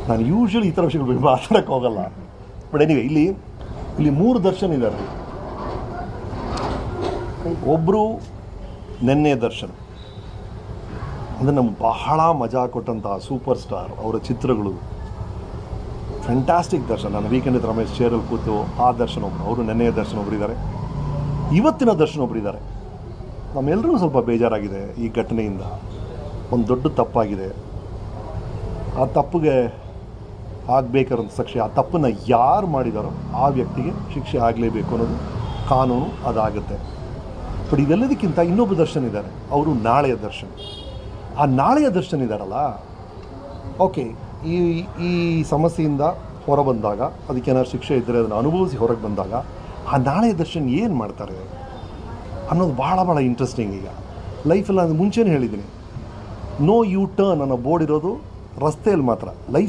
ನಾನು ಯೂಶ್ವಲಿ ಈ ಥರ ವಿಷಯಗಳ ಬಗ್ಗೆ ಮಾತಾಡೋಕ್ಕೆ ಹೋಗಲ್ಲ. ಬಟ್ ಎನಿವೆ ಇಲ್ಲಿ 3 ದರ್ಶನ್ ಇದ್ದಾರೆ. ಒಬ್ಬರು ನೆನ್ನೆ ದರ್ಶನ್ ಅಂದರೆ ನಮ್ಗೆ ಬಹಳ ಮಜಾ ಕೊಟ್ಟಂತಹ ಸೂಪರ್ ಸ್ಟಾರ್. ಅವರ ಚಿತ್ರಗಳು ಫ್ಯಾಂಟಾಸ್ಟಿಕ್. ದರ್ಶನ್ ನಾನು ವೀಕೆಂಡ್ ರಮೇಶ್ ಚೇರಲ್ಲಿ ಕೂತು ಆ ದರ್ಶನ್ ಒಬ್ಬರು, ಅವರು ನೆನ್ನೆಯ ದರ್ಶನ್ ಒಬ್ಬರಿದ್ದಾರೆ, ಇವತ್ತಿನ ದರ್ಶನ್ ಒಬ್ಬರಿದ್ದಾರೆ. ನಮ್ಮೆಲ್ಲರಿಗೂ ಸ್ವಲ್ಪ ಬೇಜಾರಾಗಿದೆ ಈ ಘಟನೆಯಿಂದ. ಒಂದು ದೊಡ್ಡ ತಪ್ಪಾಗಿದೆ. ಆ ತಪ್ಪಿಗೆ ಆಗಬೇಕಾದಂಥ ಶಿಕ್ಷೆ, ಆ ತಪ್ಪನ್ನು ಯಾರು ಮಾಡಿದಾರೋ ಆ ವ್ಯಕ್ತಿಗೆ ಶಿಕ್ಷೆ ಆಗಲೇಬೇಕು ಅನ್ನೋದು ಕಾನೂನು, ಅದಾಗುತ್ತೆ. ಬಟ್ ಇದೆಲ್ಲದಕ್ಕಿಂತ ಇನ್ನೊಬ್ಬ ದರ್ಶನ್ ಇದ್ದಾರೆ, ಅವರು ನಾಳೆಯ ದರ್ಶನ್. ಆ ನಾಳೆಯ ದರ್ಶನ್ ಇದ್ದಾರಲ್ಲ, ಓಕೆ, ಈ ಸಮಸ್ಯೆಯಿಂದ ಹೊರಬಂದಾಗ, ಅದಕ್ಕೇನಾದ್ರು ಶಿಕ್ಷೆ ಇದ್ದರೆ ಅದನ್ನು ಅನುಭವಿಸಿ ಹೊರಗೆ ಬಂದಾಗ ಆ ನಾಳೆಯ ದರ್ಶನ್ ಏನು ಮಾಡ್ತಾರೆ ಅನ್ನೋದು ಭಾಳ ಇಂಟ್ರೆಸ್ಟಿಂಗ್. ಈಗ ಲೈಫಲ್ಲಿ ನಾನು ಮುಂಚೆನೇ ಹೇಳಿದ್ದೀನಿ, ನೋ ಯು ಟರ್ನ್ ಅನ್ನೋ ಬೋರ್ಡ್ ಇರೋದು ರಸ್ತೆಯಲ್ಲಿ ಮಾತ್ರ.